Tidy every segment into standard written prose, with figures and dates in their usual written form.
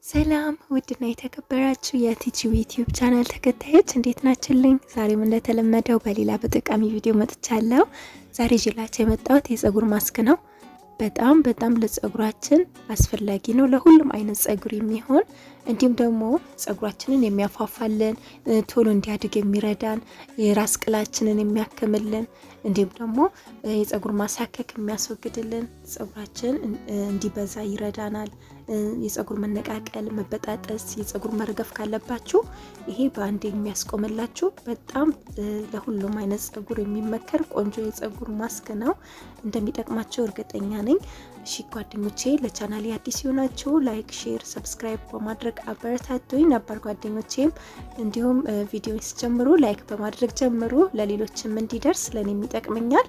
ሰላም ውድና የተከበራችሁ የቲጂ ዩቲዩብ ቻናል ተከታዮች እንዴት ናችሁልኝ? ዛሬም እንደተለመደው በሌላ በጠቃሚ ቪዲዮ መጥቻለሁ። ዛሬ ይዤላችሁ የመጣሁት የፀጉር ማስክ ነው። በጣም ለፀጉራችን አስፈላጊ ነው። ለሁሉም አይነት ፀጉር የሚሆን እንዲሁም ደግሞ ፀጉራችንን የሚያፋፋልን፣ ቶሎ እንዲያድግ የሚረዳን፣ የራስ ቅላችንን የሚያክምልን እንዲሁም ደግሞ የፀጉር ማሳከክ የሚያስወግድልን፣ ፀጉራችን እንዲበዛ ይረዳናል። የፀጉር መነቃቀል፣ መበጣጠስ፣ የፀጉር መርገፍ ካለባችሁ ይሄ በአንድ የሚያስቆምላችሁ በጣም ለሁሉም አይነት ፀጉር የሚመከር ቆንጆ የፀጉር ማስክ ነው። እንደሚጠቅማቸው እርግጠኛ ነኝ። እሺ ጓደኞቼ፣ ለቻናሌ አዲስ ይሆናችሁ ላይክ፣ ሼር፣ ሰብስክራይብ በማድረግ አበረታቱኝ። ነባር ጓደኞቼም እንዲሁም ቪዲዮ ሲጀምሩ ላይክ በማድረግ ጀምሩ፣ ለሌሎችም እንዲደርስ ለኔም ይጠቅመኛል።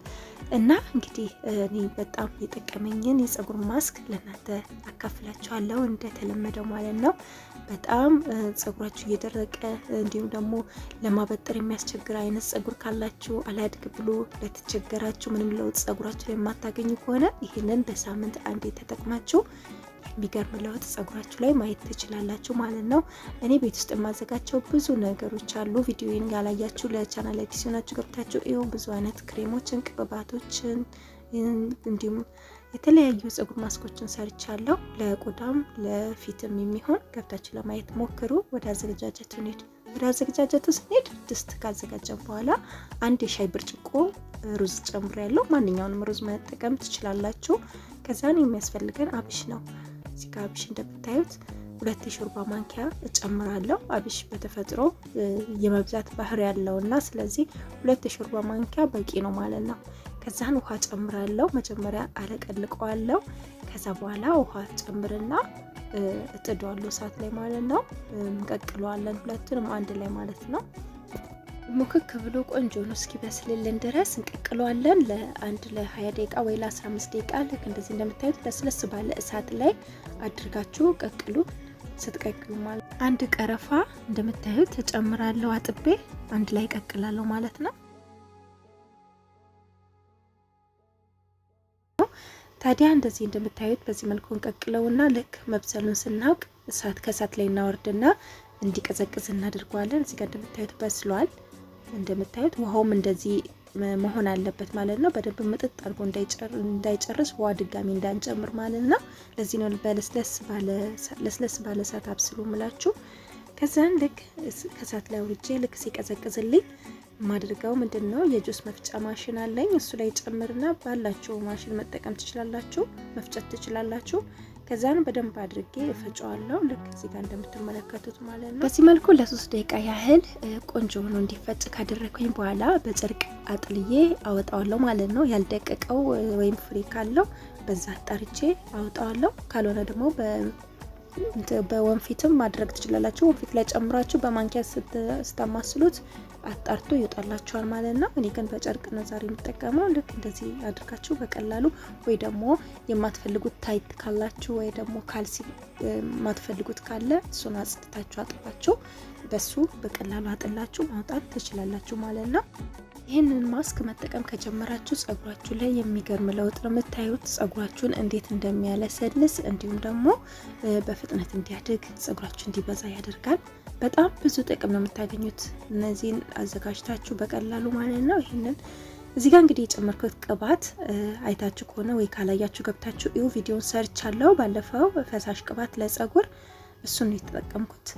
እና እንግዲህ እኔ በጣም የጠቀመኝን የፀጉር ማስክ ለእናንተ አካፍላችኋለሁ እንደተለመደው ማለት ነው። በጣም ፀጉራችሁ እየደረቀ እንዲሁም ደግሞ ለማበጠር የሚያስቸግር አይነት ፀጉር ካላችሁ፣ አላድግ ብሎ ለተቸገራችሁ፣ ምንም ለውጥ ፀጉራችሁ ላይ የማታገኙ ከሆነ ይህንን በሳምንት አንዴ ተጠቅማችሁ የሚገርም ለውጥ ፀጉራችሁ ላይ ማየት ትችላላችሁ ማለት ነው። እኔ ቤት ውስጥ የማዘጋጀው ብዙ ነገሮች አሉ። ቪዲዮን ያላያችሁ ለቻናል አዲስ ሆናችሁ ገብታችሁ ይኸው ብዙ አይነት ክሬሞችን፣ ቅባቶችን እንዲሁም የተለያዩ ፀጉር ማስኮችን ሰርቻለሁ። ለቆዳም ለፊትም የሚሆን ገብታችሁ ለማየት ሞክሩ። ወደ አዘገጃጀቱ እንሂድ። ወደ አዘገጃጀቱ ስንሄድ ድስት ካዘጋጀን በኋላ አንድ የሻይ ብርጭቆ ሩዝ ጨምሬያለሁ። ማንኛውንም ሩዝ መጠቀም ትችላላችሁ። ከዛን የሚያስፈልገን አብሽ ነው። እዚህ ጋር አብሽ እንደምታዩት 2 የሾርባ ማንኪያ እጨምራለሁ። አብሽ በተፈጥሮ የመብዛት ባህሪ ያለውና ስለዚህ 2 የሾርባ ማንኪያ በቂ ነው ማለት ነው። ከዛን ውሃ ጨምራለሁ። መጀመሪያ አለቀልቀዋለሁ። ከዛ በኋላ ውሃ ጨምርና እጥደዋለሁ እሳት ላይ ማለት ነው። እንቀቅለዋለን ሁለቱንም አንድ ላይ ማለት ነው። ሙክክ ብሎ ቆንጆ ነው እስኪበስልልን ድረስ እንቀቅለዋለን ለ20 ደቂቃ ወይ ለ15 ደቂቃ። ልክ እንደዚህ እንደምታዩት ለስለስ ባለ እሳት ላይ አድርጋችሁ ቀቅሉ። ስትቀቅሉ ማለት አንድ ቀረፋ እንደምታዩት ተጨምራለሁ። አጥቤ አንድ ላይ ቀቅላለሁ ማለት ነው። ታዲያ እንደዚህ እንደምታዩት በዚህ መልኩ እንቀቅለውና ልክ መብሰሉን ስናውቅ ከእሳት ላይ እናወርድና እንዲቀዘቅዝ እናደርገዋለን። እዚህ ጋር እንደምታዩት በስሏል። እንደምታዩት ውሃውም እንደዚህ መሆን አለበት ማለት ነው። በደንብ ምጥጥ አድርጎ እንዳይጨርስ ውሃ ድጋሚ እንዳንጨምር ማለት ነው። ለዚህ ነው ለስለስ ባለ እሳት አብስሉ ምላችሁ። ከዛን ልክ ከእሳት ላይ አውርጄ ልክ ሲቀዘቅዝልኝ ማድርገው ምንድነው የጁስ መፍጫ ማሽን አለኝ። እሱ ላይ ጨምርና ባላችሁ ማሽን መጠቀም ትችላላችሁ፣ መፍጨት ትችላላችሁ። ከዛን በደንብ አድርጌ እፈጨዋለሁ ልክ እዚህ ጋር እንደምትመለከቱት ማለት ነው። በዚህ መልኩ ለ3 ደቂቃ ያህል ቆንጆ ሆኖ እንዲፈጭ ካደረኩኝ በኋላ በጨርቅ አጥልዬ አወጣዋለሁ ማለት ነው። ያልደቀቀው ወይም ፍሬ ካለው በዛ አጣርቼ አወጣዋለሁ። ካልሆነ ደግሞ በወንፊትም ማድረግ ትችላላችሁ። ወንፊት ላይ ጨምራችሁ በማንኪያ ስታማስሉት አጣርቶ ይወጣላችኋል ማለት ነው። እኔ ግን በጨርቅ ነው ዛሬ የምጠቀመው። ልክ እንደዚህ አድርጋችሁ በቀላሉ ወይ ደግሞ የማትፈልጉት ታይት ካላችሁ ወይ ደግሞ ካልሲ የማትፈልጉት ካለ እሱን አጽድታችሁ አጥባችሁ በሱ በቀላሉ አጥላችሁ ማውጣት ትችላላችሁ ማለት ነው። ይህንን ማስክ መጠቀም ከጀመራችሁ ፀጉራችሁ ላይ የሚገርም ለውጥ ነው የምታዩት። ፀጉራችሁን እንዴት እንደሚያለሰልስ እንዲሁም ደግሞ በፍጥነት እንዲያድግ ፀጉራችሁ እንዲበዛ ያደርጋል። በጣም ብዙ ጥቅም ነው የምታገኙት እነዚህን አዘጋጅታችሁ በቀላሉ ማለት ነው። ይህንን እዚህ ጋር እንግዲህ የጨመርኩት ቅባት አይታችሁ ከሆነ ወይ ካላያችሁ ገብታችሁ እዩ። ቪዲዮን ሰርቻለሁ ባለፈው ፈሳሽ ቅባት ለፀጉር እሱን ነው የተጠቀምኩት።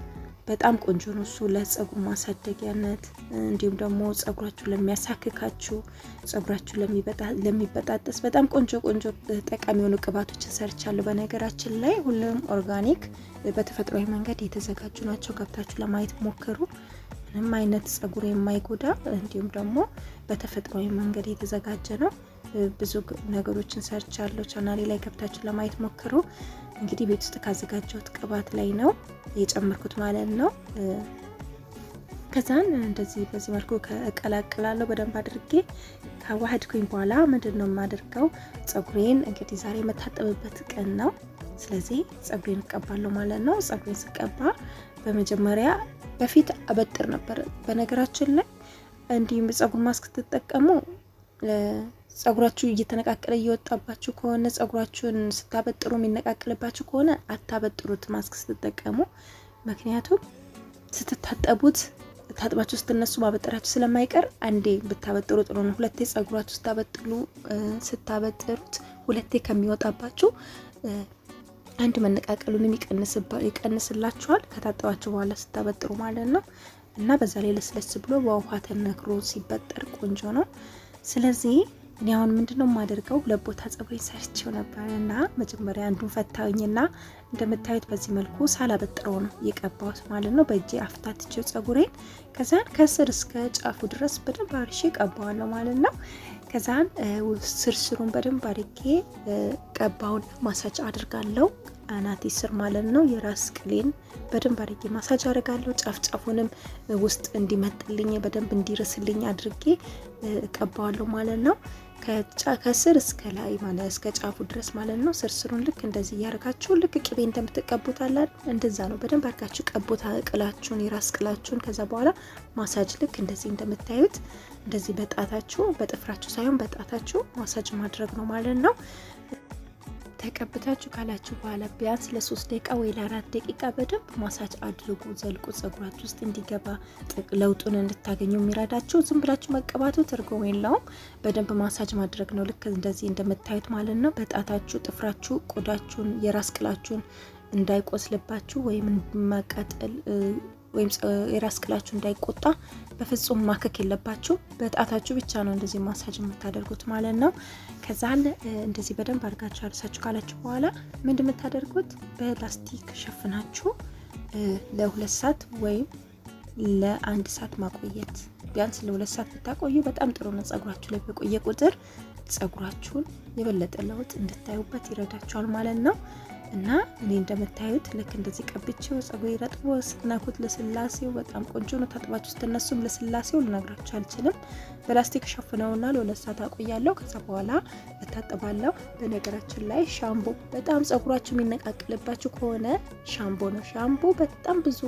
በጣም ቆንጆ ነው እሱ ለፀጉር ማሳደጊያነት እንዲሁም ደግሞ ፀጉራችሁ ለሚያሳክካችሁ፣ ፀጉራችሁ ለሚበጣጠስ በጣም ቆንጆ ጠቃሚ የሆኑ ቅባቶችን ሰርቻለሁ። በነገራችን ላይ ሁሉም ኦርጋኒክ በተፈጥሯዊ መንገድ የተዘጋጁ ናቸው። ገብታችሁ ለማየት ሞክሩ። ምንም አይነት ፀጉር የማይጎዳ እንዲሁም ደግሞ በተፈጥሯዊ መንገድ የተዘጋጀ ነው። ብዙ ነገሮችን ሰርቻለሁ። ቻናሌ ላይ ገብታችሁ ለማየት ሞክሩ። እንግዲህ ቤት ውስጥ ካዘጋጀሁት ቅባት ላይ ነው የጨመርኩት ማለት ነው። ከዛን እንደዚህ በዚህ መልኩ ከቀላቅላለሁ በደንብ አድርጌ ከዋህድኩኝ በኋላ ምንድነው የማደርገው ፀጉሬን እንግዲህ ዛሬ የምታጠብበት ቀን ነው። ስለዚህ ፀጉሬን እቀባለሁ ማለት ነው። ፀጉሬን ስቀባ በመጀመሪያ በፊት አበጥር ነበር። በነገራችን ላይ እንዲህ ፀጉር ማስክ ተጠቀሙ ጸጉራችሁ እየተነቃቀለ እየወጣባችሁ ከሆነ ጸጉራችሁን ስታበጥሩ የሚነቃቀልባችሁ ከሆነ አታበጥሩት ማስክ ስትጠቀሙ። ምክንያቱም ስትታጠቡት ታጥባችሁ ስትነሱ ማበጠራችሁ ስለማይቀር አንዴ ብታበጥሩ ጥሩ ነው። ሁለቴ ጸጉራችሁ ስታበጥሩት ሁለቴ ከሚወጣባችሁ አንድ መነቃቀሉን ይቀንስላችኋል ከታጠባችሁ በኋላ ስታበጥሩ ማለት ነው። እና በዛ ላይ ለስለስ ብሎ በውሃ ተነክሮ ሲበጠር ቆንጆ ነው። ስለዚህ እኔ አሁን ምንድነው የማደርገው ለቦታ ጸጉሬ ሰርቼው ነበርና መጀመሪያ አንዱን ፈታውኝና እንደምታዩት በዚህ መልኩ ሳላበጥረው ነው የቀባሁት ማለት ነው። በእጄ አፍታትቼው ጸጉሬን ከዛን ከስር እስከ ጫፉ ድረስ በደንብ አርሼ ቀባዋለሁ ማለት ነው። ከዛን ስርስሩን በደንብ አድርጌ ቀባውን ማሳጅ አድርጋለሁ አናቴ ስር ማለት ነው። የራስ ቅሌን በደንብ አድርጌ ማሳጅ አደርጋለሁ። ጫፍጫፉንም ውስጥ እንዲመጥልኝ በደንብ እንዲርስልኝ አድርጌ ቀባዋለሁ ማለት ነው። ከስር እስከ ላይ ማለት እስከ ጫፉ ድረስ ማለት ነው። ስርስሩን ልክ እንደዚህ ያርጋችሁ ልክ ቅቤ እንደምትቀቡት አለ እንደዛ ነው። በደንብ አርጋችሁ ቀቡት ቅላችሁን የራስ ቅላችሁን። ከዛ በኋላ ማሳጅ ልክ እንደዚህ እንደምታዩት እንደዚህ በጣታችሁ በጥፍራችሁ ሳይሆን በጣታችሁ ማሳጅ ማድረግ ነው ማለት ነው። ተቀብታችሁ ካላችሁ በኋላ ቢያንስ ለ3 ደቂቃ ወይ ለ4 ደቂቃ በደንብ ማሳጅ አድርጉ። ዘልቁ ጸጉራችሁ ውስጥ እንዲገባ ለውጡን እንድታገኙ የሚረዳችሁ። ዝም ብላችሁ መቀባቱ ትርጉም የለውም። በደንብ ማሳጅ ማድረግ ነው ልክ እንደዚህ እንደምታዩት ማለት ነው። በጣታችሁ ጥፍራችሁ ቆዳችሁን የራስ ቅላችሁን እንዳይቆስልባችሁ ወይም ማቃጠል ወይም የራስ ቅላችሁ እንዳይቆጣ በፍጹም ማከክ የለባችሁ። በጣታችሁ ብቻ ነው እንደዚህ ማሳጅ የምታደርጉት ማለት ነው። ከዛን እንደዚህ በደንብ አድርጋችሁ አርሳችሁ ካላችሁ በኋላ ምንድነው የምታደርጉት? በላስቲክ ሸፍናችሁ ለ2 ሰዓት ወይም ለ1 ሰዓት ማቆየት። ቢያንስ ለ2 ሰዓት ብታቆዩ በጣም ጥሩ ነው። ጸጉራችሁ ላይ በቆየ ቁጥር ጸጉራችሁን የበለጠ ለውጥ እንድታዩበት ይረዳችኋል ማለት ነው። እና እኔ እንደምታዩት ልክ እንደዚህ ቀብቼው ጸጉሬ ረጥቦ ስትነኩት ለስላሴው በጣም ቆንጆ ነው። ታጥባችሁ ስትነሱም ለስላሴው ልነግራችሁ አልችልም። በላስቲክ ሸፍነውና ለ2 ሰዓት አቆያለሁ። ከዛ በኋላ እታጠባለሁ። በነገራችን ላይ ሻምቦ በጣም ጸጉራችሁ የሚነቃቀልባችሁ ከሆነ ሻምቦ ነው። ሻምቦ በጣም ብዙ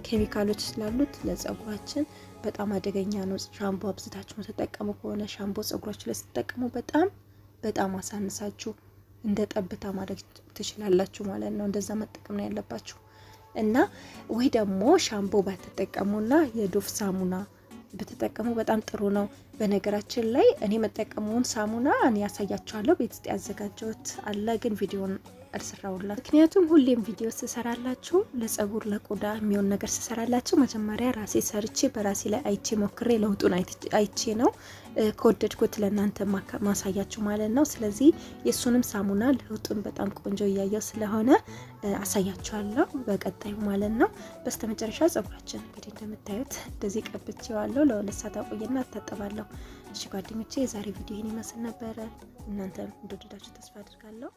ኬሚካሎች ስላሉት ለጸጉራችን በጣም አደገኛ ነው። ሻምቦ አብዝታችሁ ተጠቀሙ ከሆነ ሻምቦ ጸጉራችሁ ላይ ስትጠቀሙ በጣም አሳንሳችሁ እንደ ጠብታ ማድረግ ትችላላችሁ ማለት ነው። እንደዛ መጠቀም ነው ያለባችሁ። እና ወይ ደግሞ ሻምቦ ባትጠቀሙና የዶፍ ሳሙና ብትጠቀሙ በጣም ጥሩ ነው። በነገራችን ላይ እኔ መጠቀሙን ሳሙና እኔ ያሳያችኋለሁ። ቤት ውስጥ ያዘጋጀሁት አለ ግን ቪዲዮን አልሰራውላችሁ። ምክንያቱም ሁሌም ቪዲዮ ስሰራላችሁ ለጸጉር ለቆዳ የሚሆን ነገር ስሰራላችሁ መጀመሪያ ራሴ ሰርቼ በራሴ ላይ አይቼ ሞክሬ ለውጡን አይቼ ነው ከወደድኩት ለእናንተ ማሳያችሁ ማለት ነው። ስለዚህ የሱንም ሳሙና ለውጡን በጣም ቆንጆ እያየው ስለሆነ አሳያችኋለሁ በቀጣዩ ማለት ነው። በስተመጨረሻ ጸጉራችን እንግዲህ እንደምታዩት እንደዚህ ቀብቼዋለሁ። ለ2 ሰዓት አቆየና አታጠባለሁ። እሺ ጓደኞቼ የዛሬ ቪዲዮ ይሄን ይመስል ነበረ። እናንተም እንደወደዳችሁ ተስፋ አድርጋለሁ።